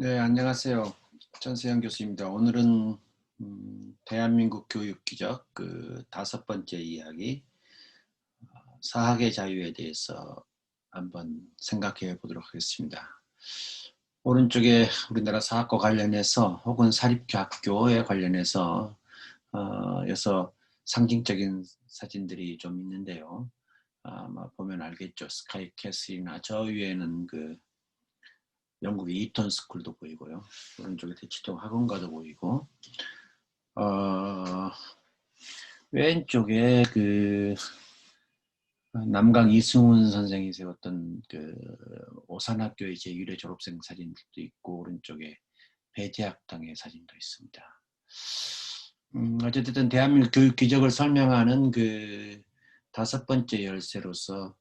네, 안녕하세요. 전세영 교수입니다. 오늘은 대한민국 교육 기적 다섯 번째 이야기, 사학의 자유에 대해서 한번 생각해 보도록 하겠습니다. 오른쪽에 우리나라 사학과 관련해서 혹은 사립학교에 관련해서 여서 상징적인 사진들이 좀 있는데요. 아마 보면 알겠죠. 스카이캐슬이나 저 위에는 영국의 이턴 스쿨도 보이고요. 오른쪽에 대치동 학원가도 보이고, 어, 왼쪽에 남강 이승훈 선생이 세웠던 오산학교의 제1회 졸업생 사진도 있고, 오른쪽에 배재학당의 사진도 있습니다. 어쨌든 대한민국 교육 기적을 설명하는 다섯 번째 열쇠로서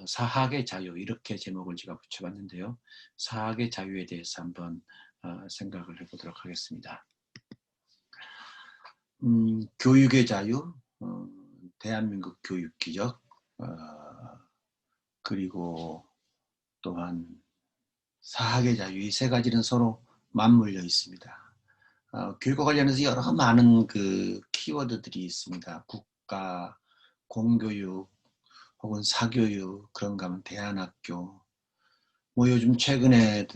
사학의 자유, 이렇게 제목을 제가 붙여봤는데요. 사학의 자유에 대해서 한번 생각을 해보도록 하겠습니다. 교육의 자유, 대한민국 교육 기적, 그리고 또한 사학의 자유, 이 세 가지는 서로 맞물려 있습니다. 교육과 관련해서 여러 많은 키워드들이 있습니다. 국가, 공교육, 혹은 사교육, 그런가 하면 대안학교, 뭐 요즘 최근에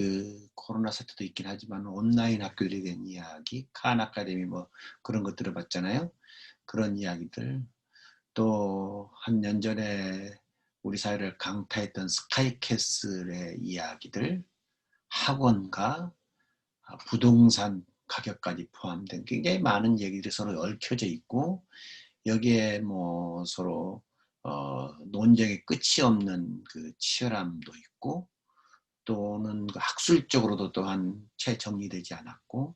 코로나 사태도 있긴 하지만 온라인 학교들에 대한 이야기, 칸 아카데미 뭐 그런 거 들어봤잖아요. 그런 이야기들. 또 한 년 전에 우리 사회를 강타했던 스카이캐슬의 이야기들, 학원과 부동산 가격까지 포함된 굉장히 많은 얘기들이 서로 얽혀져 있고, 여기에 뭐 서로 논쟁의 끝이 없는 치열함도 있고, 또는 학술적으로도 또한 채 정리되지 않았고,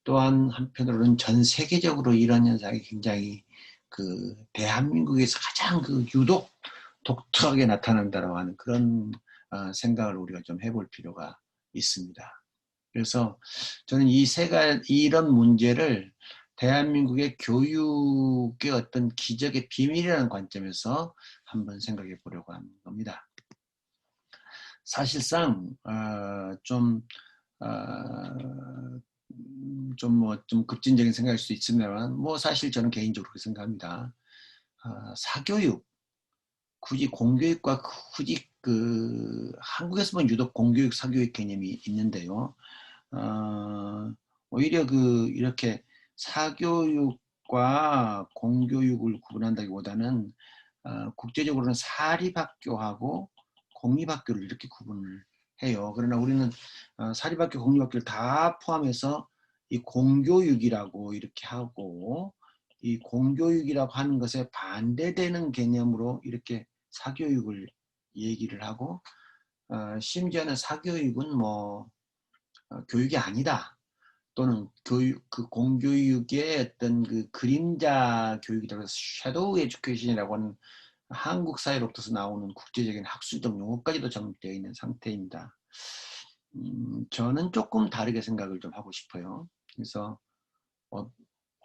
또한 한편으로는 전 세계적으로 이런 현상이 굉장히 대한민국에서 가장 유독 독특하게 나타난다라고 하는 그런 생각을 우리가 좀 해볼 필요가 있습니다. 그래서 저는 이런 문제를 대한민국의 교육의 어떤 기적의 비밀이라는 관점에서 한번 생각해 보려고 하는 겁니다. 사실상 좀 급진적인 생각일 수 있습니다만, 뭐 사실 저는 개인적으로 그렇게 생각합니다. 사교육, 굳이 공교육과 굳이 한국에서만 유독 공교육, 사교육 개념이 있는데요. 오히려 이렇게 사교육과 공교육을 구분한다기보다는 국제적으로는 사립학교하고 공립학교를 이렇게 구분을 해요. 그러나 우리는 사립학교, 공립학교를 다 포함해서 이 공교육이라고 이렇게 하고, 이 공교육이라고 하는 것에 반대되는 개념으로 이렇게 사교육을 얘기를 하고, 심지어는 사교육은 뭐 교육이 아니다, 또는 공교육의 어떤 그림자 교육이라고 해서 섀도우 에듀케이션이라고 하는 한국 사회로부터 나오는 국제적인 학술적 용어까지도 접목되어 있는 상태입니다. 저는 조금 다르게 생각을 좀 하고 싶어요. 그래서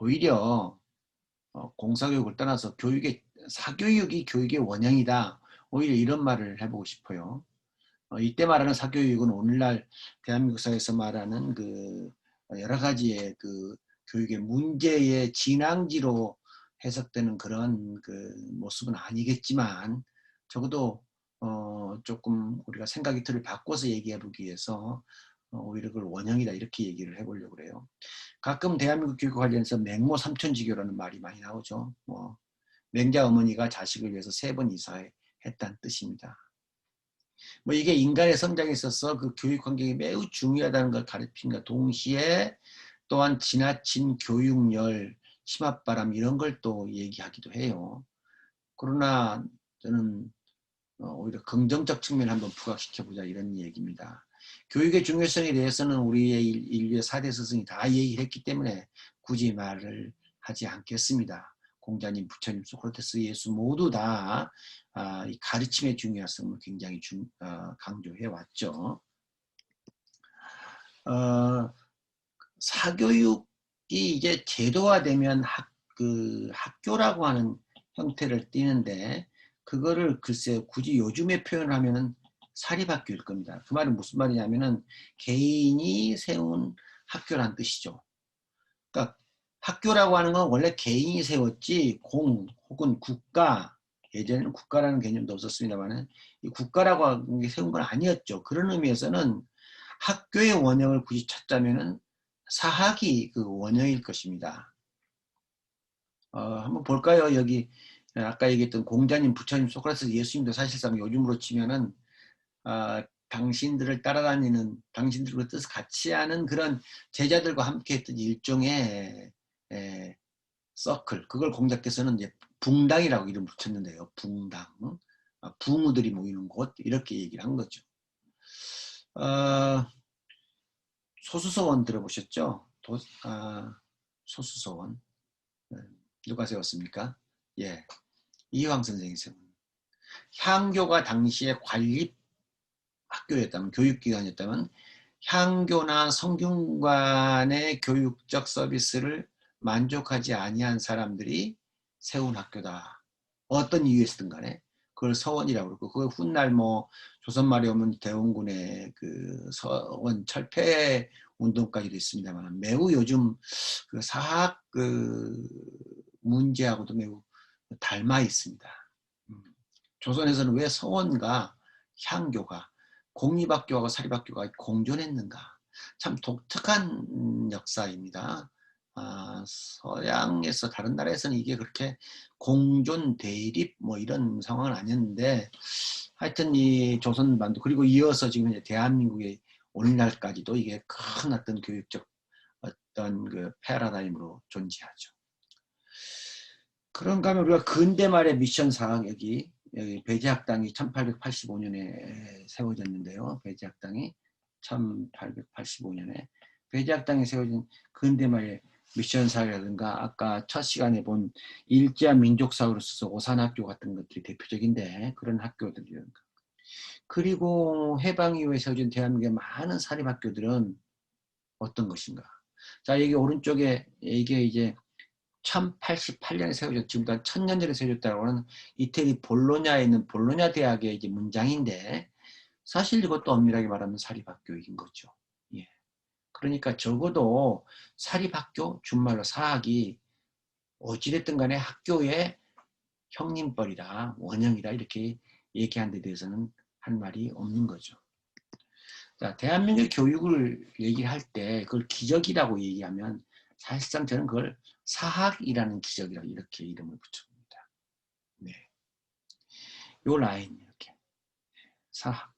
오히려 공사교육을 떠나서 사교육이 교육의 원형이다, 오히려 이런 말을 해보고 싶어요. 이때 말하는 사교육은 오늘날 대한민국 사회에서 말하는 여러 가지의 교육의 문제의 진앙지로 해석되는 그런 모습은 아니겠지만, 적어도 조금 우리가 생각의 틀을 바꿔서 얘기해 보기 위해서 오히려 그걸 원형이다, 이렇게 얘기를 해보려고 그래요. 가끔 대한민국 교육과 관련해서 맹모 삼천지교라는 말이 많이 나오죠. 뭐 맹자 어머니가 자식을 위해서 3번 이사했다는 뜻입니다. 뭐 이게 인간의 성장에 있어서 교육 환경이 매우 중요하다는 걸 가르침과 동시에 또한 지나친 교육열, 치맛바람 이런 걸 또 얘기하기도 해요. 그러나 저는 오히려 긍정적 측면을 한번 부각시켜보자, 이런 얘기입니다. 교육의 중요성에 대해서는 우리의 인류의 4대 스승이 다 얘기를 했기 때문에 굳이 말을 하지 않겠습니다. 공자님, 부처님, 소크라테스, 예수 모두 다 이 가르침의 중요성을 굉장히 강조해 왔죠. 사교육이 이제 제도화되면 학교라고 하는 형태를 띠는데, 그거를 글쎄 굳이 요즘에 표현하면은 사립학교일 겁니다. 그 말은 무슨 말이냐면은 개인이 세운 학교란 뜻이죠. 그러니까 학교라고 하는 건 원래 개인이 세웠지 공 혹은 국가, 예전에는 국가라는 개념도 없었습니다만 이 국가라고 하는 게 세운 건 아니었죠. 그런 의미에서는 학교의 원형을 굳이 찾자면은 사학이 그 원형일 것입니다. 한번 볼까요? 여기 아까 얘기했던 공자님, 부처님, 소크라테스, 예수님도 사실상 요즘으로 치면은 당신들을 따라다니는, 당신들과 뜻을 같이 하는 그런 제자들과 함께 했던 일종의 서클, 그걸 공자께서는 이제 붕당이라고 이름 붙였는데요. 붕당, 붕우들이 모이는 곳, 이렇게 얘기를 한 거죠. 소수서원 들어보셨죠? 소수서원 누가 세웠습니까? 예, 이황 선생이 세운. 향교가 당시에 관립 학교였다면, 교육기관이었다면 향교나 성균관의 교육적 서비스를 만족하지 아니한 사람들이 세운 학교다. 어떤 이유였든 간에 그걸 서원이라고 그러고, 그 훗날 뭐 조선 말에 오면 대원군의 그 서원 철폐 운동까지도 있습니다만 매우 요즘 그 사학 그 문제하고도 매우 닮아 있습니다. 조선에서는 왜 서원과 향교가, 공립학교와 사립학교가 공존했는가? 참 독특한 역사입니다. 서양에서, 다른 나라에서는 이게 그렇게 공존 대립 뭐 이런 상황은 아니었는데, 하여튼 이 조선반도, 그리고 이어서 지금 이제 대한민국의 오늘날까지도 이게 큰 어떤 교육적 어떤 그 패러다임으로 존재하죠. 그런가 하면 우리가 근대 말의 미션 사학, 여기 배제학당이 1885년에 세워졌는데요. 배제학당이 1885년에 배제학당이 세워진 근대 말의 미션 사학이라든가 아까 첫 시간에 본 일제한 민족사회로서 오산학교 같은 것들이 대표적인데, 그런 학교들이라든가, 그리고 해방 이후에 세워진 대한민국의 많은 사립학교들은 어떤 것인가. 자, 여기 오른쪽에 이게 이제 1088년에 세워졌, 지금부터 1000년 전에 세워졌다고 하는 이태리 볼로냐에 있는 볼로냐 대학의 이제 문장인데, 사실 이것도 엄밀하게 말하면 사립학교인 거죠. 예. 그러니까 적어도 사립학교, 준말로 사학이 어찌됐든 간에 학교의 형님뻘이다, 원형이다, 이렇게 얘기하는 데 대해서는 한 말이 없는 거죠. 자, 대한민국 교육을 얘기할 때 그걸 기적이라고 얘기하면 사실상 저는 그걸 사학이라는 기적이라고 이렇게 이름을 붙여봅니다. 네. 요 라인 이렇게 사학.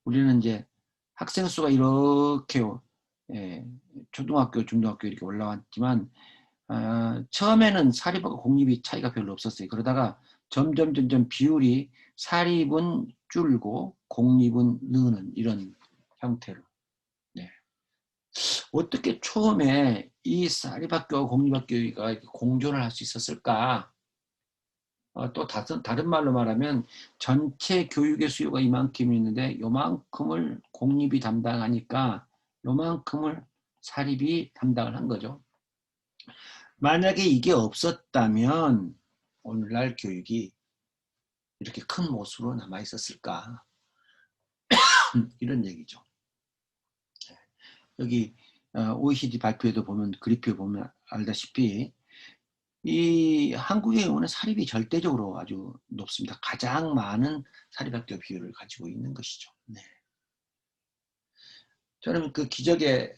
우리는 이제 학생 수가 이렇게 초등학교, 중등학교 이렇게 올라왔지만 처음에는 사립하고 공립이 차이가 별로 없었어요. 그러다가 점점 비율이 사립은 줄고 공립은 느는 이런 형태로. 네. 어떻게 처음에 이 사립학교와 공립학교가 공존을 할 수 있었을까? 또 다른 말로 말하면 전체 교육의 수요가 이만큼 있는데 요만큼을 공립이 담당하니까 요만큼을 사립이 담당을 한 거죠. 만약에 이게 없었다면 오늘날 교육이 이렇게 큰 못으로 남아 있었을까? 이런 얘기죠. 여기 OECD 발표에도 보면, 그래프에 보면 알다시피 이 한국의 경우는 사립이 절대적으로 아주 높습니다. 가장 많은 사립학교 비율을 가지고 있는 것이죠. 네. 저는 그 기적의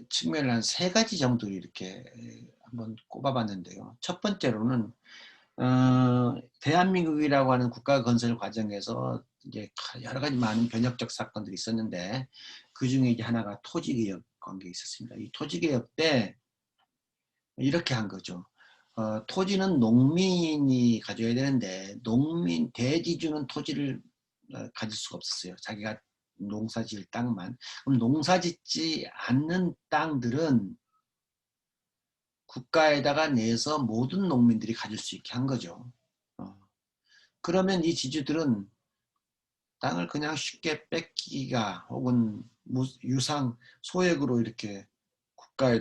측면을 한 세 가지 정도 이렇게 한번 꼽아봤는데요. 첫 번째로는 대한민국이라고 하는 국가 건설 과정에서 이제 여러 가지 많은 변혁적 사건들이 있었는데, 그 중에 이제 하나가 토지개혁 관계에 있었습니다. 이 토지개혁 때 이렇게 한 거죠. 토지는 농민이 가져야 되는데 대지주는 토지를 가질 수가 없었어요. 자기가 농사지을 땅만. 그럼 농사짓지 않는 땅들은 국가에다가 내서 모든 농민들이 가질 수 있게 한 거죠. 그러면 이 지주들은 땅을 그냥 쉽게 뺏기기가 혹은 유상 소액으로 이렇게 국가에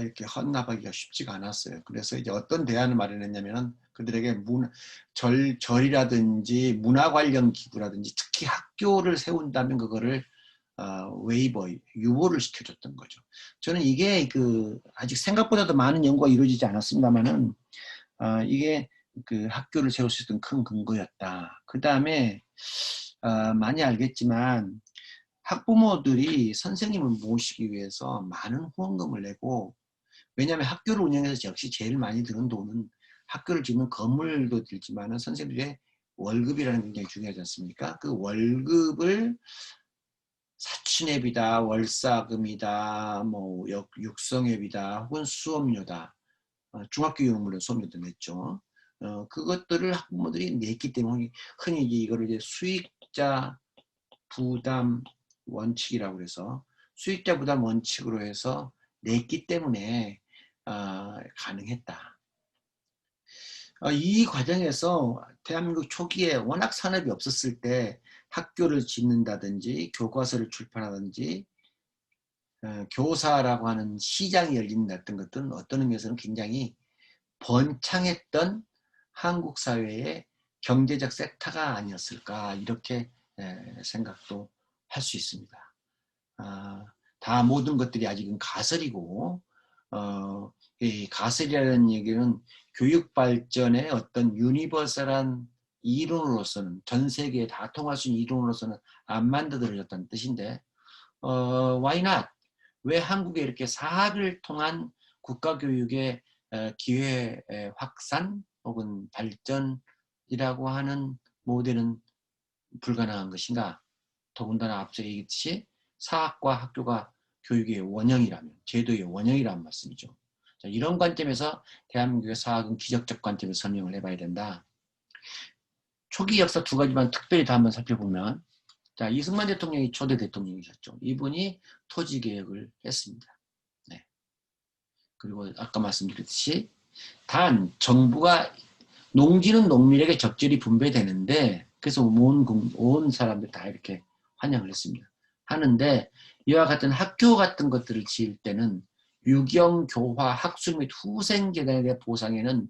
이렇게 헌납하기가 쉽지가 않았어요. 그래서 이제 어떤 대안을 마련했냐면은 그들에게 절이라든지 문화 관련 기구라든지 특히 학교를 세운다면 그거를 웨이버, 유보를 시켜줬던 거죠. 저는 이게 아직 생각보다도 많은 연구가 이루어지지 않았습니다만은 이게 학교를 세울 수 있던 큰 근거였다. 그 다음에 많이 알겠지만 학부모들이 선생님을 모시기 위해서 많은 후원금을 내고, 왜냐하면 학교를 운영해서 역시 제일 많이 드는 돈은 학교를 짓는 건물도 들지만 선생님들의 월급이라는 게 굉장히 중요하지 않습니까? 그 월급을 사치내비다, 월사금이다, 뭐 육성회비다, 혹은 수업료다. 중학교 교육은 물론 수업료도 냈죠. 그것들을 학부모들이 냈기 때문에 흔히 이거를 이제 수익자 부담 원칙이라고 해서 수익자 부담 원칙으로 해서 냈기 때문에 가능했다. 이 과정에서 대한민국 초기에 워낙 산업이 없었을 때 학교를 짓는다든지 교과서를 출판하든지 교사라고 하는 시장이 열린다던 것들은 어떤 의미에서는 굉장히 번창했던 한국 사회의 경제적 섹터가 아니었을까, 이렇게 생각도 할 수 있습니다. 다 모든 것들이 아직은 가설이고, 이 가설이라는 얘기는 교육 발전의 어떤 유니버설한 이론으로서는, 전 세계에 다 통할 수 있는 이론으로서는 안 만들어졌다는 뜻인데, why not? 왜 한국에 이렇게 사학을 통한 국가교육의 기회 확산 혹은 발전이라고 하는 모델은 불가능한 것인가? 더군다나 앞서 얘기했듯이 사학과 학교가 교육의 원형이라면, 제도의 원형이라는 말씀이죠. 자, 이런 관점에서 대한민국의 사학은 기적적 관점에서 설명을 해봐야 된다. 초기 역사 두 가지만 특별히 다 한번 살펴보면, 자, 이승만 대통령이 초대 대통령이셨죠. 이분이 토지개혁을 했습니다. 네. 그리고 아까 말씀드렸듯이 단 정부가 농지는 농민에게 적절히 분배되는데, 그래서 온 사람들 다 이렇게 환영을 했습니다. 하는데 이와 같은 학교 같은 것들을 지을 때는 유경, 교화, 학술 및 후생 재단에 대한 보상에는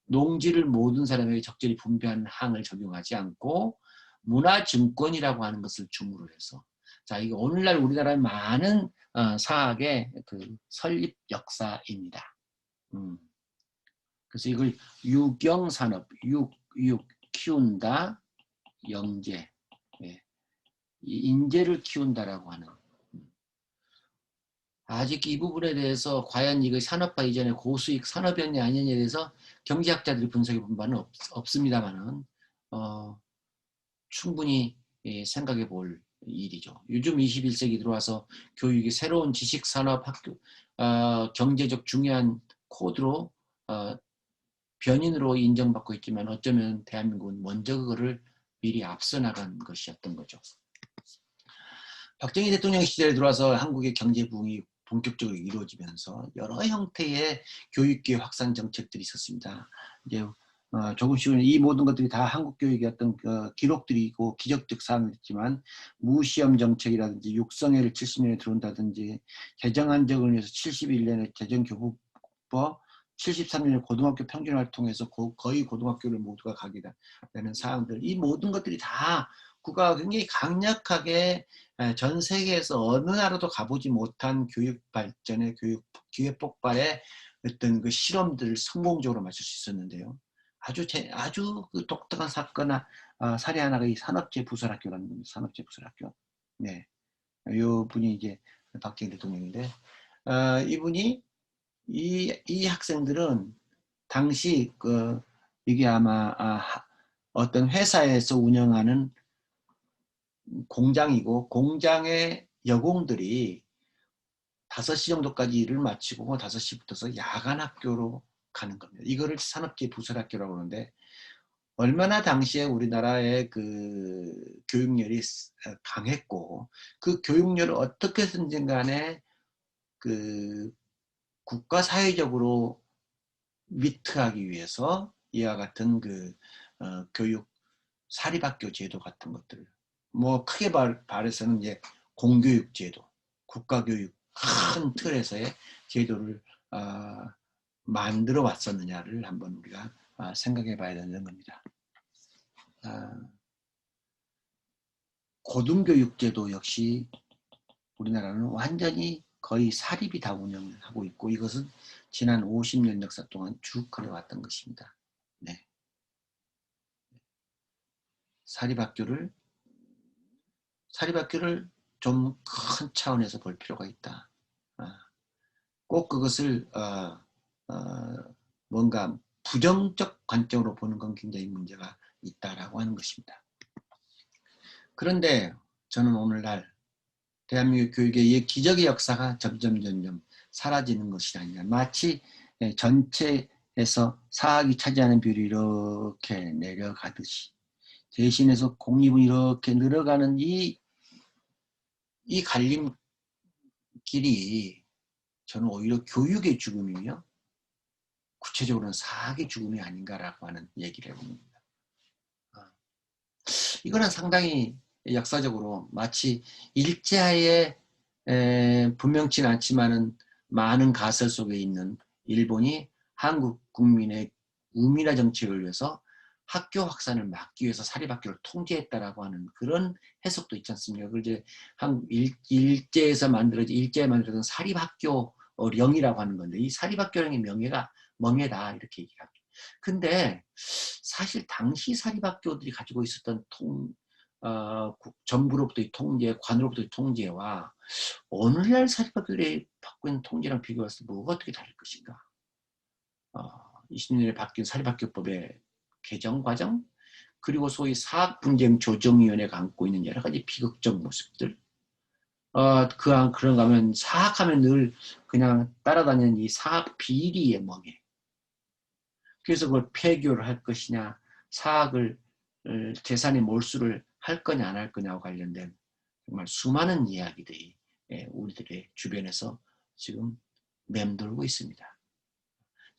농지를 모든 사람에게 적절히 분배하는 항을 적용하지 않고 문화증권이라고 하는 것을 중으로 해서, 자, 이거 오늘날 우리나라의 많은 사학의 설립 역사입니다. 그래서 이걸 유경산업, 키운다, 영재, 인재를 키운다라고 하는. 아직 이 부분에 대해서 과연 이거 산업화 이전에 고수익 산업이었냐 아니냐에 대해서 경제학자들이 분석해 본 바는 없습니다만은 충분히 생각해 볼 일이죠. 요즘 21세기 들어와서 교육이 새로운 지식산업 학교, 경제적 중요한 코드로 변인으로 인정받고 있지만 어쩌면 대한민국은 먼저 그거를 미리 앞서 나간 것이었던 거죠. 박정희 대통령 시절에 들어와서 한국의 경제 부흥이 본격적으로 이루어지면서 여러 형태의 교육계 확산 정책들이 있었습니다. 이제 조금씩은 이 모든 것들이 다 한국 교육의 어떤 기록들이고 기적적 사항이었지만, 무시험 정책이라든지 육성회를 70년에 들어온다든지, 개정안정을 위해서 71년에 재정교부법, 73년에 고등학교 평준화를 통해서 거의 고등학교를 모두가 가게 되는 사항들, 이 모든 것들이 다 국가가 굉장히 강력하게 전 세계에서 어느 나라도 가보지 못한 교육 발전의 기회 폭발의 어떤 그 실험들을 성공적으로 맞출 수 있었는데요. 아주 그 독특한 사건이나 사례 하나가 이 산업재부설학교라는 겁니다. 산업재부설학교. 네, 이 분이 이제 박정희 대통령인데, 이분이 이 학생들은 당시 이게 아마 어떤 회사에서 운영하는 공장이고, 공장의 여공들이 5시 정도까지 일을 마치고 5시부터서 야간 학교로 가는 겁니다. 이거를 산업재부설학교라고 하는데, 얼마나 당시에 우리나라의 그 교육열이 강했고, 그 교육열을 어떻게든지 간에 그 국가 사회적으로 위트하기 위해서 이와 같은 교육 사립학교 제도 같은 것들, 뭐 크게 말해서는 이제 공교육 제도, 국가교육 큰 틀에서의 제도를 만들어 왔었느냐를 한번 우리가 생각해 봐야 되는 겁니다. 고등교육제도 역시 우리나라는 완전히 거의 사립이 다 운영을 하고 있고 이것은 지난 50년 역사 동안 쭉 그래왔던 것입니다. 네. 사립학교를 좀 큰 차원에서 볼 필요가 있다. 꼭 그것을 뭔가 부정적 관점으로 보는 건 굉장히 문제가 있다라고 하는 것입니다. 그런데 저는 오늘날 대한민국 교육의 이 기적의 역사가 점점 사라지는 것이 아니라 마치 전체에서 사학이 차지하는 비율이 이렇게 내려가듯이 대신해서 공립은 이렇게 늘어가는 이 갈림길이 저는 오히려 교육의 죽음이며 구체적으로는 사학의 죽음이 아닌가라고 하는 얘기를 해봅니다. 이거는 상당히 역사적으로 마치 일제하에 분명치는 않지만은 많은 가설 속에 있는 일본이 한국 국민의 우민화 정책을 위해서 학교 확산을 막기 위해서 사립학교를 통제했다라고 하는 그런 해석도 있지 않습니까? 그걸 이제 일제에 만들어진 사립학교령이라고 하는 건데 이 사립학교령의 명예다 이렇게 얘기합니다. 근데 사실 당시 사립학교들이 가지고 있었던 정부로부터의 통제, 관으로부터의 통제와 오늘날 사립학교들이 받고 있는 통제랑 비교했을 때 뭐가 어떻게 다를 것인가? 20년에 바뀐 사립학교법의 개정 과정, 그리고 소위 사학분쟁조정위원회가 안고 있는 여러 가지 비극적 모습들, 그런가 하면 사학하면 늘 그냥 따라다니는 이 사학 비리의 멍에. 그래서 그걸 폐교를 할 것이냐, 사학을 재산의 몰수를 할 거냐 안 할 거냐와 관련된 정말 수많은 이야기들이 우리들의 주변에서 지금 맴돌고 있습니다.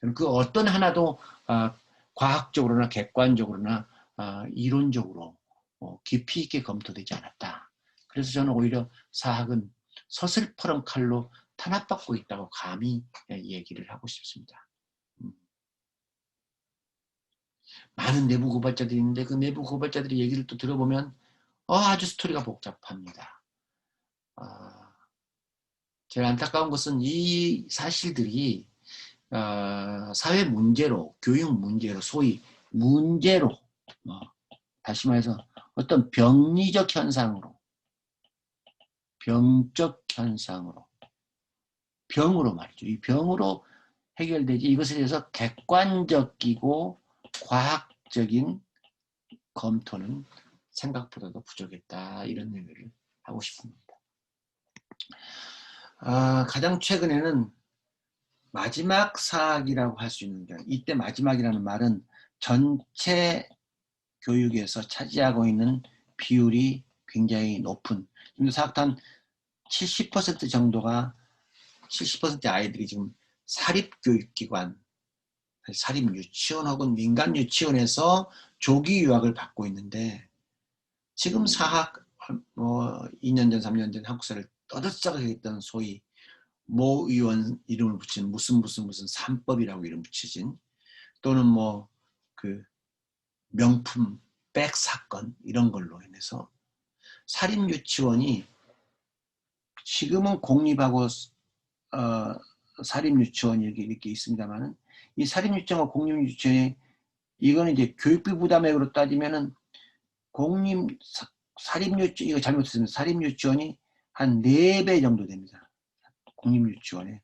저는 그 어떤 하나도 과학적으로나 객관적으로나 이론적으로 깊이 있게 검토되지 않았다. 그래서 저는 오히려 사학은 서슬퍼런 칼로 탄압받고 있다고 감히 얘기를 하고 싶습니다. 많은 내부 고발자들이 있는데 그 내부 고발자들의 얘기를 또 들어보면 아주 스토리가 복잡합니다. 제일 안타까운 것은 이 사실들이 사회 문제로, 교육 문제로, 소위 문제로, 다시 말해서 어떤 병리적 현상으로, 병적 현상으로, 병으로 말이죠. 이 병으로 해결되지 이것에 대해서 객관적이고 과학적인 검토는 생각보다도 부족했다. 이런 얘기를 하고 싶습니다. 가장 최근에는 마지막 사학이라고 할 수 있는 게 이때 마지막이라는 말은 전체 교육에서 차지하고 있는 비율이 굉장히 높은 사학단 70% 정도가 70% 아이들이 지금 사립교육기관, 사립유치원 혹은 민간유치원에서 조기 유학을 받고 있는데 지금 사학 2년 전, 3년 전 한국사를 떠들썩하게 했던 소위 모 의원 이름을 붙인 무슨 3법이라고 이름 붙여진 또는 그 명품 백 사건 이런 걸로 인해서 사립유치원이 지금은 공립하고 사립유치원이 이렇게 있습니다만은 이 사립유치원과 공립유치원이 이거는 이제 교육비 부담액으로 따지면은 사립유치원 이거 잘못했습니다. 사립유치원이 한 4배 정도 됩니다. 공립유치원에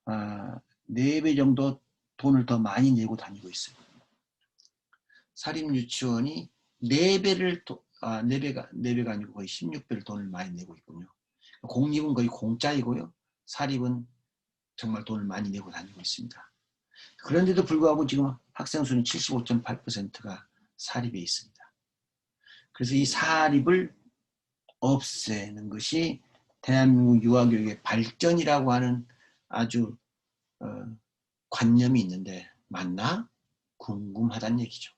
4배 정도 돈을 더 많이 내고 다니고 있어요. 사립유치원이 4배가 아니고 거의 16배를 돈을 많이 내고 있군요. 공립은 거의 공짜이고요. 사립은 정말 돈을 많이 내고 다니고 있습니다. 그런데도 불구하고 지금 학생 수는 75.8%가 사립에 있습니다. 그래서 이 사립을 없애는 것이 대한민국 유아교육의 발전이라고 하는 아주 관념이 있는데 맞나? 궁금하다는 얘기죠.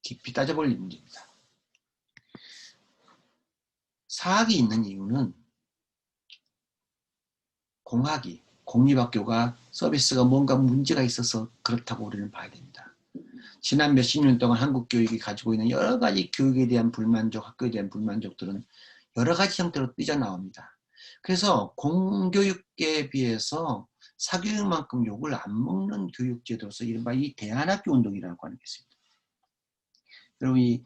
깊이 따져볼 문제입니다. 사학이 있는 이유는 공학이 공립학교가 서비스가 뭔가 문제가 있어서 그렇다고 우리는 봐야 됩니다. 지난 몇십 년 동안 한국 교육이 가지고 있는 여러 가지 교육에 대한 불만족, 학교에 대한 불만족들은 여러 가지 형태로 삐져나옵니다. 그래서 공교육계에 비해서 사교육만큼 욕을 안 먹는 교육제도로서 이른바 이 대안학교 운동이라고 하는 게 있습니다. 여러분 이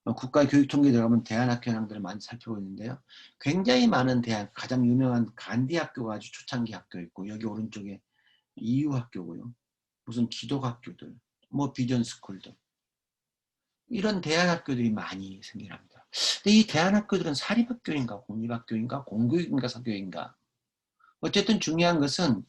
국가교육통계에 들어가면 대안학교 현황들을 많이 살펴보고 있는데요. 굉장히 많은 대안, 가장 유명한 간디학교가 아주 초창기 학교 있고 여기 오른쪽에 이유학교고요. 무슨 기독학교들, 뭐 비전스쿨들 이런 대안학교들이 많이 생겨납니다. 근데 이 대안학교들은 사립학교인가 공립학교인가 공교육인가 사교육인가 어쨌든 중요한 것은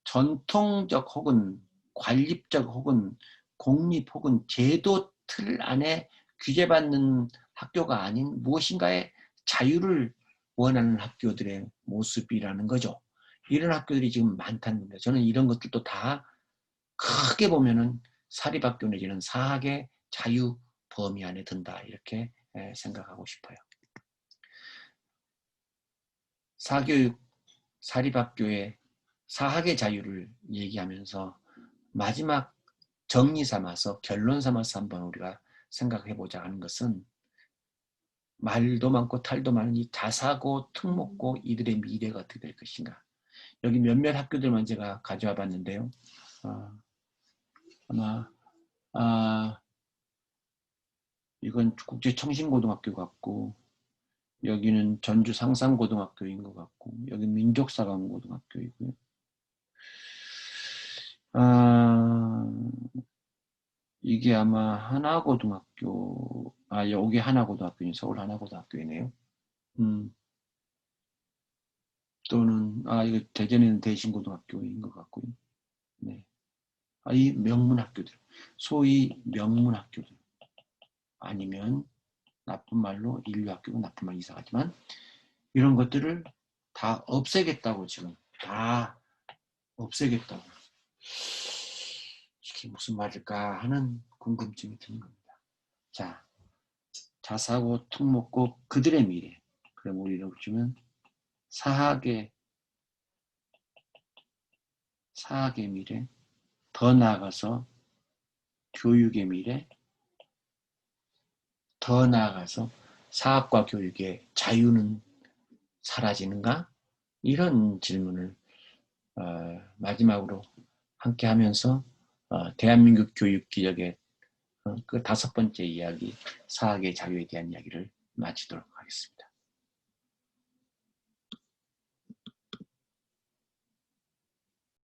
전통적 혹은 관립적 혹은 공립 혹은 제도 틀 안에 규제받는 학교가 아닌 무엇인가의 자유를 원하는 학교들의 모습이라는 거죠. 이런 학교들이 지금 많다는 겁니다. 저는 이런 것들도 다 크게 보면은 사립학교 내지는 사학의 자유 범위 안에 든다 이렇게 생각하고 싶어요. 사교육, 사립학교의 사학의 자유를 얘기하면서 마지막 정리 삼아서 결론 삼아서 한번 우리가 생각해 보자 하는 것은 말도 많고 탈도 많은 이 자사고 특목고 이들의 미래가 어떻게 될 것인가. 여기 몇몇 학교들만 제가 가져와 봤는데요. 아마 이건 국제청신고등학교 같고 여기는 전주 상산고등학교인 것 같고 여기 민족사관고등학교이고요. 이게 아마 하나고등학교, 여기 하나고등학교인 서울 하나고등학교이네요. 또는 이거 대전에는 대신고등학교인 것 같고요. 네. 이 명문학교들, 소위 명문학교들 아니면 나쁜 말로 인류학교고 나쁜 말 이상하지만 이런 것들을 다 없애겠다고 지금 다 없애겠다고 이게 무슨 말일까 하는 궁금증이 드는 겁니다. 자, 자사고, 특목고 그들의 미래. 그럼 우리는 보시면 사학의 미래, 더 나아가서 교육의 미래, 더 나아가서 사학과 교육의 자유는 사라지는가? 이런 질문을 마지막으로 함께 하면서 대한민국 교육 기적의 그 5번째 이야기, 사학의 자유에 대한 이야기를 마치도록